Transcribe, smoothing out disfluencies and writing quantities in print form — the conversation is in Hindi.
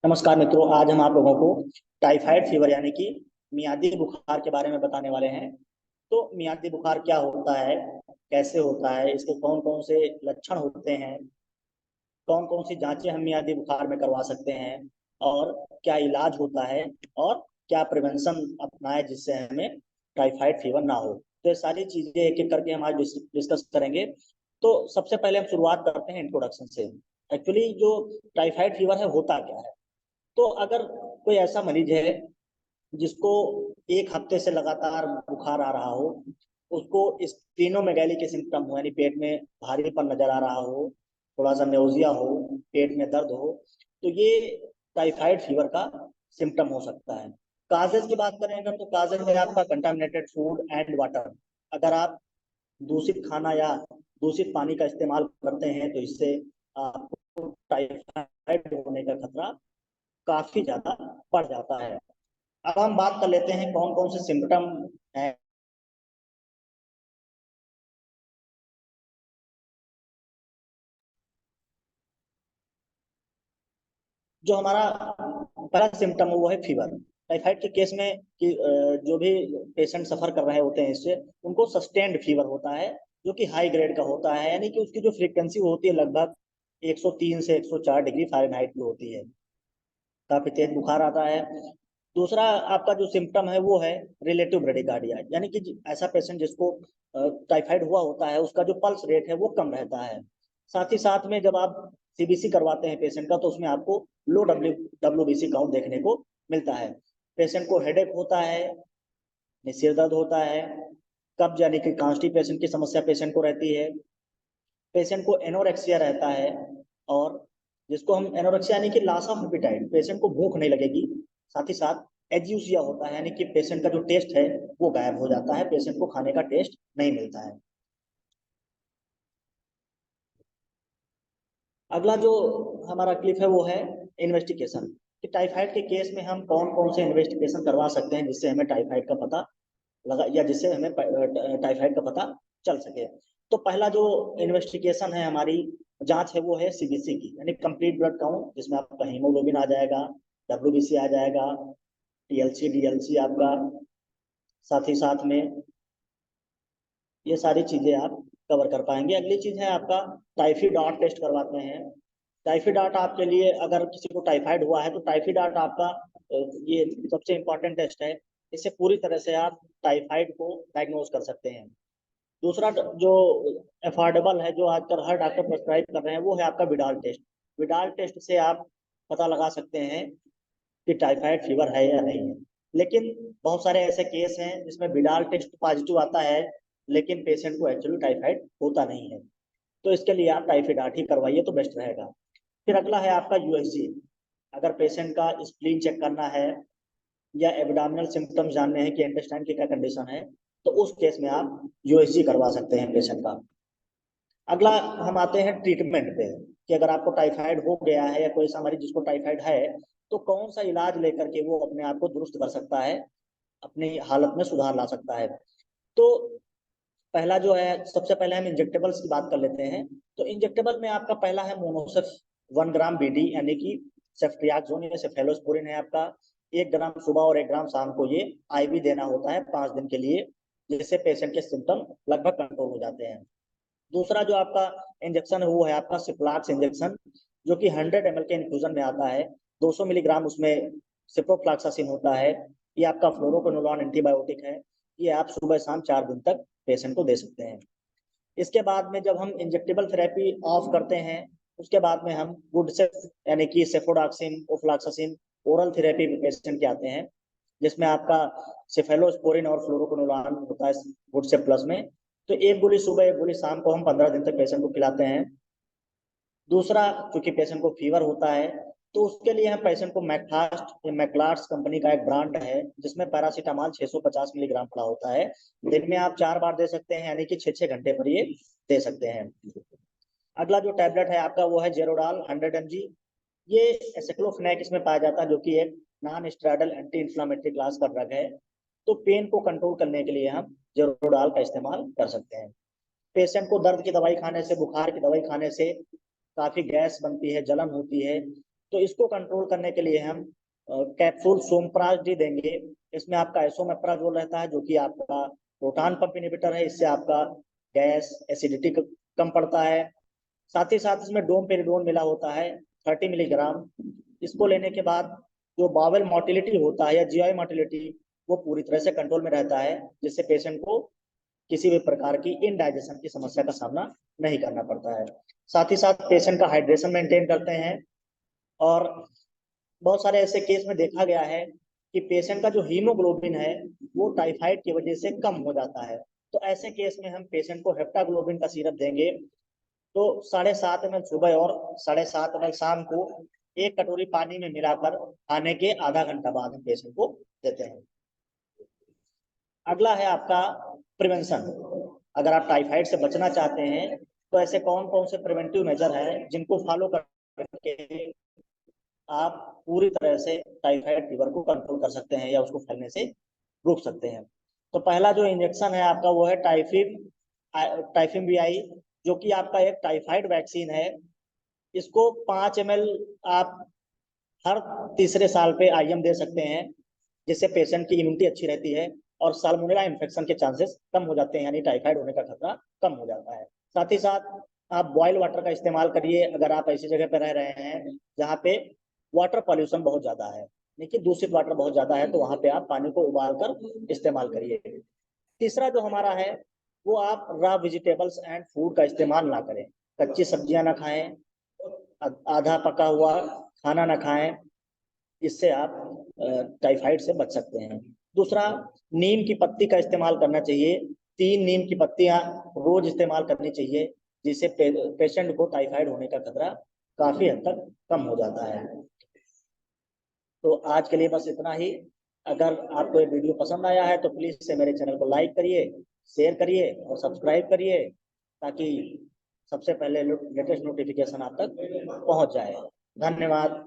नमस्कार मित्रों, आज हम आप लोगों को टाइफाइड फीवर यानी कि मियादी बुखार के बारे में बताने वाले हैं। तो मियादी बुखार क्या होता है, कैसे होता है, इसके कौन कौन से लक्षण होते हैं, कौन कौन सी जांचें हम मियादी बुखार में करवा सकते हैं और क्या इलाज होता है और क्या प्रिवेंशन अपनाए जिससे हमें टाइफाइड फीवर ना हो। तो ये सारी चीजें एक एक करके हम आज डिस्कस करेंगे। तो सबसे पहले हम शुरुआत करते हैं इंट्रोडक्शन से। एक्चुअली जो टाइफाइड फीवर है होता क्या है। तो अगर कोई ऐसा मरीज है जिसको एक हफ्ते से लगातार बुखार आ रहा हो, उसको स्प्लीनोमेगाली के सिम्टम हो यानी पेट में भारीपन नजर आ रहा हो, थोड़ा सा न्यूजिया हो, पेट में दर्द हो, तो ये टाइफाइड फीवर का सिम्टम हो सकता है। काजेज की बात करें अगर, तो काजेज में आपका कंटामिनेटेड फूड एंड वाटर, अगर आप दूषित खाना या दूषित पानी का इस्तेमाल करते हैं तो इससे आपको टाइफाइड होने का खतरा काफी ज्यादा बढ़ जाता है। अब हम बात कर लेते हैं कौन कौन से सिम्टम हैं जो हमारा पहला सिम्टम है वो है फीवर। टाइफाइड के केस में कि जो भी पेशेंट सफर कर रहे होते हैं इससे, उनको सस्टेन्ड फीवर होता है जो कि हाई ग्रेड का होता है, यानी कि उसकी जो फ्रीक्वेंसी होती है लगभग 103 से 104 डिग्री फ़ारेनहाइट की होती है। काफी तेज बुखार आता है। दूसरा आपका जो सिम्टम है वो है रिलेटिव ब्रेडिकार्डिया, यानी कि ऐसा पेशेंट जिसको टाइफाइड हुआ होता है उसका जो पल्स रेट है वो कम रहता है। साथ ही साथ में जब आप सीबीसी करवाते हैं पेशेंट का तो उसमें आपको लो डब्ल्यूबीसी काउंट देखने को मिलता है। पेशेंट को हेडेक होता है, सिर दर्द होता है, कब्ज यानी कि कॉन्स्टिपेशन की समस्या पेशेंट को रहती है, पेशेंट को एनोरेक्सिया रहता है, और जिसको हम एनोरेक्सिया यानी कि लॉस ऑफ एपेटाइट, पेशेंट को भूख नहीं लगेगी। साथ ही साथ एज्यूसिया होता है यानी कि पेशेंट का जो टेस्ट है वो गायब हो जाता है, पेशेंट को खाने का टेस्ट नहीं मिलता है। अगला जो हमारा क्लिप है वो है इन्वेस्टिगेशन, कि टाइफाइड के केस में हम कौन कौन से इन्वेस्टिगेशन करवा सकते हैं जिससे हमें टाइफाइड का पता लगा या जिससे हमें टाइफाइड का पता चल सके। तो पहला जो इन्वेस्टिगेशन है, हमारी जांच है, वो है सीबीसी की, यानी कंप्लीट ब्लड काउंट, जिसमें आपका हीमोग्लोबिन आ जाएगा, डब्ल्यूबीसी आ जाएगा, टीएलसी डीएलसी आपका, साथ ही साथ में ये सारी चीजें आप कवर कर पाएंगे। अगली चीज है आपका टाइफीडॉट टेस्ट करवाते हैं। टाइफीडॉट आपके लिए, अगर किसी को टाइफाइड हुआ है तो टाइफीडॉट आपका ये सबसे इम्पोर्टेंट टेस्ट है। इससे पूरी तरह से आप टाइफाइड को डायग्नोज कर सकते हैं। दूसरा जो अफोर्डेबल है, जो आजकल हर डॉक्टर प्रेस्क्राइब कर रहे हैं, वो है आपका विडाल टेस्ट। विडाल टेस्ट से आप पता लगा सकते हैं कि टाइफाइड फीवर है या नहीं है। लेकिन बहुत सारे ऐसे केस हैं जिसमें विडाल टेस्ट पॉजिटिव आता है लेकिन पेशेंट को एक्चुअली टाइफाइड होता नहीं है। तो इसके लिए आप टाइफाइड ही करवाइए तो बेस्ट रहेगा। फिर अगला है आपका यूएसजी। अगर पेशेंट का स्प्लीन चेक करना है या एब्डोमिनल सिम्टम्स जानने हैं कि इंटेस्टाइन की क्या कंडीशन है, तो उस केस में आप यूएसजी करवा सकते हैं पेशेंट का। अगला हम आते हैं ट्रीटमेंट पे, कि अगर आपको टाइफाइड हो गया है या कोई ऐसा मरीज जिसको टाइफाइड है तो कौन सा इलाज लेकर के वो अपने आप को दुरुस्त कर सकता है, अपनी हालत में सुधार ला सकता है। तो पहला जो है, सबसे पहले हम इंजेक्टेबल्स की बात कर लेते हैं। तो इंजेक्टेबल में आपका पहला है मोनोसेफ 1 ग्राम बीडी, यानी कि सेफ्ट्रियाक्सोन या सेफेलोस्पोरिन है आपका। 1 ग्राम सुबह और 1 ग्राम शाम को ये आईवी देना होता है 5 दिन के लिए, जिससे पेशेंट के सिम्टम लगभग कंट्रोल हो जाते हैं। दूसरा जो आपका इंजेक्शन है वो है आपका सिप्लाक्स इंजेक्शन, जो कि 100 ml के इन्फ्यूजन में आता है। 200 मिलीग्राम उसमें सिप्रोफ्लॉक्सासिन होता है। ये आपका फ्लोरोक्विनोलोन एंटीबायोटिक है। ये आप सुबह शाम 4 दिन तक पेशेंट को दे सकते हैं। इसके बाद में जब हम इंजेक्टेबल थेरेपी ऑफ करते हैं, उसके बाद में हम गुड से यानी कि सेफोडॉक्सिन ओफ्लॉक्सासिन ओरल थेरेपी पेशेंट के आते हैं, जिसमें आपका सेफेलोस्पोरिन और फ्लोरोक्विनोलोन होता है गुड से प्लस में। तो एक गोली सुबह एक गोली शाम को हम 15 दिन तक पेशेंट को खिलाते हैं। दूसरा, चूंकि पेशेंट को फीवर होता है तो उसके लिए हम पेशेंट को मैकफास्ट मैकलार्स कंपनी का एक ब्रांड है जिसमें पैरासीटामॉल 650 मिलीग्राम पड़ा होता है। दिन में आप 4 बार दे सकते हैं, यानी कि 6-6 घंटे पर ये दे सकते हैं। अगला जो टैबलेट है आपका वो है जेरोडाल 100 mg। ये एसिक्लोफेनेक इसमें पाया जाता है, जो कि एक non steroidal anti inflammatory class का ड्रग है। तो पेन को कंट्रोल करने के लिए हम जेरोडाल का इस्तेमाल कर सकते हैं। पेशेंट को दर्द की दवाई खाने से, बुखार की दवाई खाने से काफी गैस बनती है, जलन होती है, तो इसको कंट्रोल करने के लिए हम कैप्सूल सोमप्राज डी देंगे। इसमें आपका एसोमेप्राजोल रहता है, जो कि आपका प्रोटॉन पंप इनहिबिटर है। इससे आपका गैस एसिडिटी कम पड़ता है। साथ ही साथ इसमें डोमपेरिडोन मिला होता है 30 मिलीग्राम। इसको लेने के बाद जो बावल मोटिलिटी होता है या जीआई मोटिलिटी, वो पूरी तरह से कंट्रोल में रहता है, जिससे पेशेंट को किसी भी प्रकार की इनडाइजेशन की समस्या का सामना नहीं करना पड़ता है। साथ ही साथ पेशेंट का हाइड्रेशन मेंटेन करते हैं। और बहुत सारे ऐसे केस में देखा गया है कि पेशेंट का जो हीमोग्लोबिन है वो टाइफाइड की वजह से कम हो जाता है। तो ऐसे केस में हम पेशेंट को हेप्टाग्लोबिन का सिरप देंगे। तो 7.5 ml सुबह और 7.5 ml शाम को 1 कटोरी पानी में मिलाकर खाने के आधा घंटा बाद हम पेशेंट को देते हैं। अगला है आपका प्रिवेंशन। अगर आप टाइफाइड से बचना चाहते हैं तो ऐसे कौन कौन से प्रिवेंटिव मेजर हैं जिनको फॉलो करके आप पूरी तरह से टाइफाइड फीवर को कंट्रोल कर सकते हैं या उसको फैलने से रोक सकते हैं। तो पहला जो इंजेक्शन है आपका वो है टाइफिम VI, जो कि आपका एक टाइफाइड वैक्सीन है। इसको 5 ml आप हर तीसरे साल पे IM दे सकते हैं, जिससे पेशेंट की इम्यूनिटी अच्छी रहती है और साल्मोनेला इन्फेक्शन के चांसेस कम हो जाते हैं, यानी टाइफाइड होने का खतरा कम हो जाता है। साथ ही साथ आप बॉयल वाटर का इस्तेमाल करिए अगर आप ऐसी जगह पर रह रहे हैं जहाँ पे वाटर पॉल्यूशन बहुत ज्यादा है, लेकिन दूषित वाटर बहुत ज्यादा है, तो वहां पे आप पानी को उबाल कर इस्तेमाल करिए। तीसरा जो हमारा है वो आप रॉ वेजिटेबल्स एंड फूड का इस्तेमाल ना करें। कच्ची सब्जियां ना खाएं, आधा पका हुआ खाना ना खाएं। इससे आप टाइफाइड से बच सकते हैं। दूसरा, नीम की पत्ती का इस्तेमाल करना चाहिए। 3 नीम की पत्तियां रोज इस्तेमाल करनी चाहिए, जिससे पेशेंट को टाइफाइड होने का खतरा काफी हद तक कम हो जाता है। तो आज के लिए बस इतना ही। अगर आपको ये वीडियो पसंद आया है तो प्लीज से मेरे चैनल को लाइक करिए, शेयर करिए और सब्सक्राइब करिए, ताकि सबसे पहले लेटेस्ट नोटिफिकेशन आप तक पहुंच जाए। धन्यवाद।